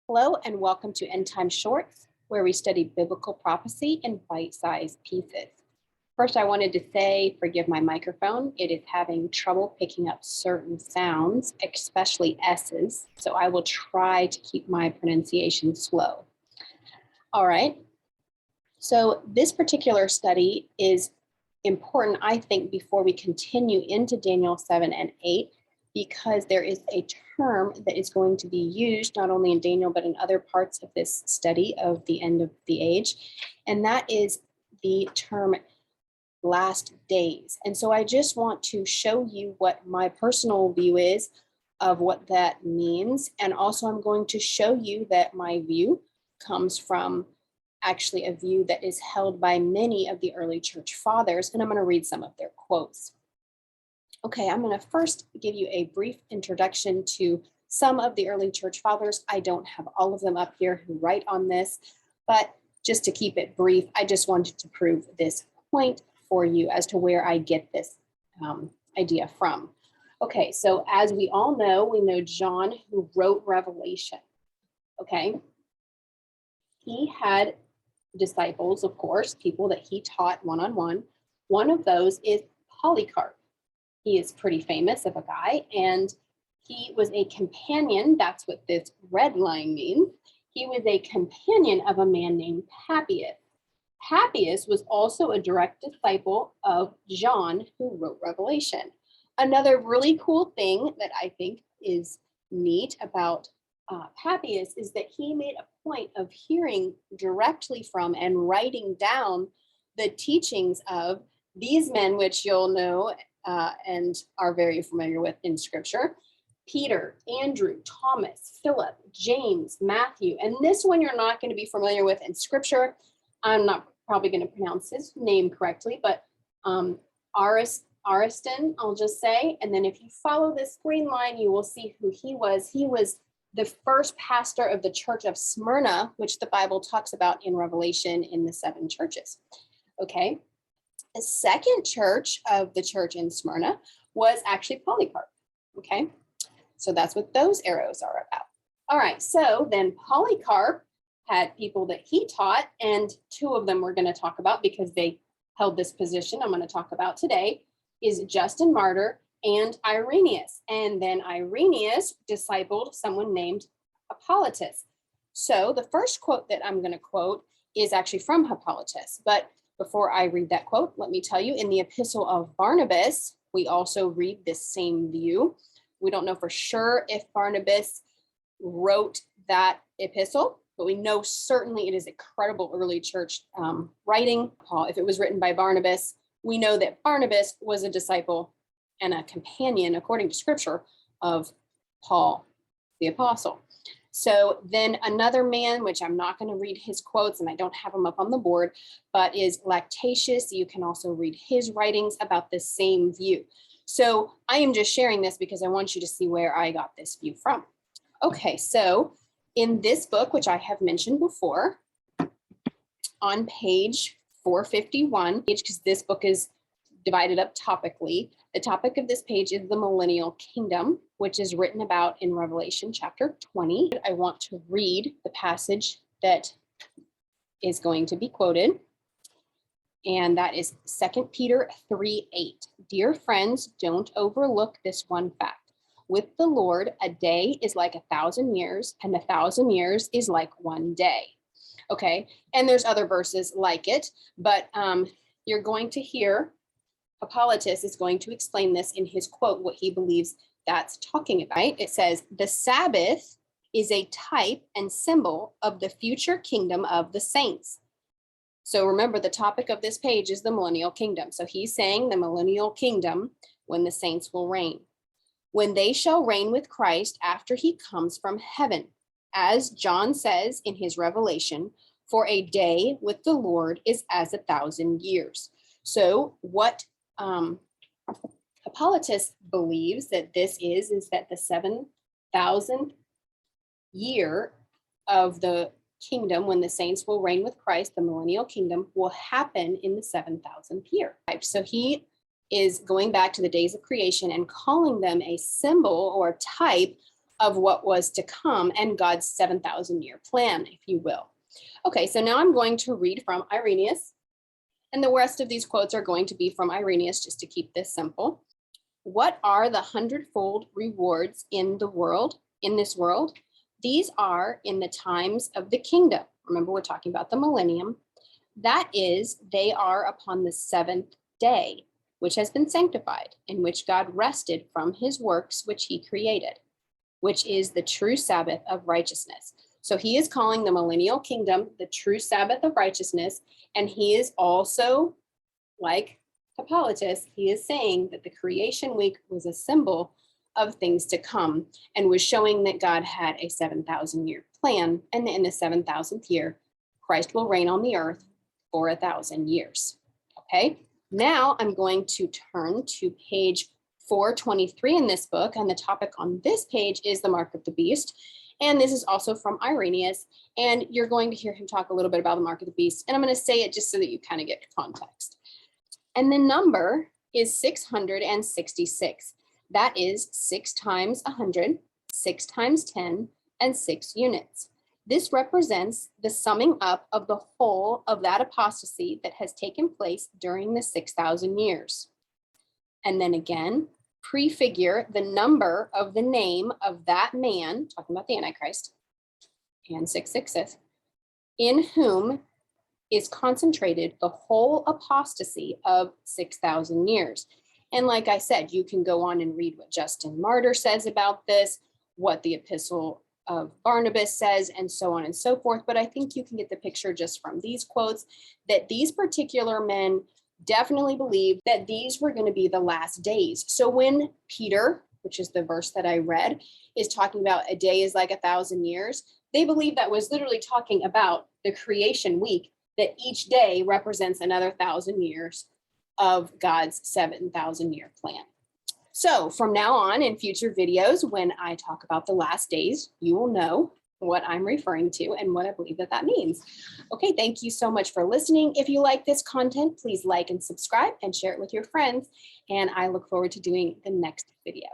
Hello and welcome to End Time Shorts, where we study biblical prophecy in bite-sized pieces. First, I wanted to say, forgive my microphone. It is having trouble picking up certain sounds, especially S's, so I will try to keep my pronunciation slow. All right, so this particular study is important, I think, before we continue into Daniel 7 and 8, because there is a term that is going to be used not only in Daniel, but in other parts of this study of the end of the age, and that is the term last days. And so I just want to show you what my personal view is of what that means. And also I'm going to show you that my view comes from actually a view that is held by many of the early church fathers, and I'm going to read some of their quotes. Okay, I'm going to first give you a brief introduction to some of the early church fathers. I don't have all of them up here who write on this, but just to keep it brief, I just wanted to prove this point for you as to where I get this idea from. Okay, so as we all know, we know John, who wrote Revelation. Okay, he had disciples, of course, people that he taught one-on-one. One of those is Polycarp. He is pretty famous of a guy, and he was a companion. That's what this red line means. He was a companion of a man named Papias. Papias was also a direct disciple of John, who wrote Revelation. Another really cool thing that I think is neat about Papias is that he made a point of hearing directly from and writing down the teachings of these men, which you'll know and are very familiar with in scripture: Peter, Andrew, Thomas, Philip, James, Matthew. And this one you're not going to be familiar with in scripture. I'm not probably going to pronounce his name correctly, but Ariston, I'll just say. And then if you follow this green line, you will see who he was. He was the first pastor of the church of Smyrna, which the Bible talks about in Revelation in the 7 churches. Okay. The second church of the church in Smyrna was actually Polycarp. Okay. So that's what those arrows are about. All right. So then Polycarp had people that he taught, and two of them we're going to talk about because they held this position I'm going to talk about today is Justin Martyr and Irenaeus. And then Irenaeus discipled someone named Hippolytus. So the first quote that I'm going to quote is actually from Hippolytus. But before I read that quote, let me tell you, in the epistle of Barnabas, we also read this same view. We don't know for sure if Barnabas wrote that epistle, but we know certainly it is a credible early church writing. If it was written by Barnabas, we know that Barnabas was a disciple and a companion, according to scripture, of Paul the apostle. So then another man, which I'm not going to read his quotes and I don't have them up on the board, but is Lactatius. You can also read his writings about the same view. So I am just sharing this because I want you to see where I got this view from. Okay, so in this book, which I have mentioned before, on page 451, because this book is divided up topically, the topic of this page is the Millennial Kingdom, which is written about in Revelation chapter 20. I want to read the passage that is going to be quoted, and that is 2 Peter 3:8. Dear friends, don't overlook this one fact. With the Lord, a day is like 1,000 years, and 1,000 years is like one day. Okay, and there's other verses like it, but you're going to hear Hippolytus is going to explain this in his quote, what he believes that's talking about. Right? It says, the Sabbath is a type and symbol of the future kingdom of the saints. So remember, the topic of this page is the Millennial Kingdom. So he's saying the Millennial Kingdom, when the saints will reign, when they shall reign with Christ after he comes from heaven. As John says in his Revelation, for a day with the Lord is as 1,000 years. So what Hippolytus believes that this is that the 7,000th year of the kingdom, when the saints will reign with Christ, the Millennial Kingdom, will happen in the 7,000th year. So he is going back to the days of creation and calling them a symbol or type of what was to come and God's 7,000-year plan, if you will. Okay, so now I'm going to read from Irenaeus, and the rest of these quotes are going to be from Irenaeus, just to keep this simple. What are the hundredfold rewards in the world, in this world? These are in the times of the kingdom. Remember, we're talking about the millennium. That is, they are upon the seventh day, which has been sanctified, in which God rested from his works which he created, which is the true Sabbath of righteousness. So he is calling the millennial kingdom the true Sabbath of righteousness. And he is also, like Hippolytus, he is saying that the creation week was a symbol of things to come and was showing that God had a 7,000-year plan. And in the 7,000th year, Christ will reign on the earth for 1,000 years. Okay, now I'm going to turn to page 423 in this book, and the topic on this page is the mark of the beast. And this is also from Irenaeus, and you're going to hear him talk a little bit about the mark of the beast, and I'm going to say it just so that you kind of get context. And the number is 666. That is 6 times 100, 6 times 10, and 6 units. This represents the summing up of the whole of that apostasy that has taken place during the 6,000 years. And then again, prefigure the number of the name of that man, talking about the Antichrist, and 666, in whom is concentrated the whole apostasy of 6,000 years. And like I said, you can go on and read what Justin Martyr says about this, what the Epistle of Barnabas says, and so on and so forth. But I think you can get the picture just from these quotes that these particular men definitely believed that these were going to be the last days. So when Peter, which is the verse that I read, is talking about a day is like 1,000 years, they believe that was literally talking about the creation week, that each day represents another 1,000 years of God's 7,000-year plan. So from now on in future videos, when I talk about the last days, you will know what I'm referring to and what I believe that means. Okay, thank you so much for listening. If you like this content, please like and subscribe and share it with your friends. And I look forward to doing the next video.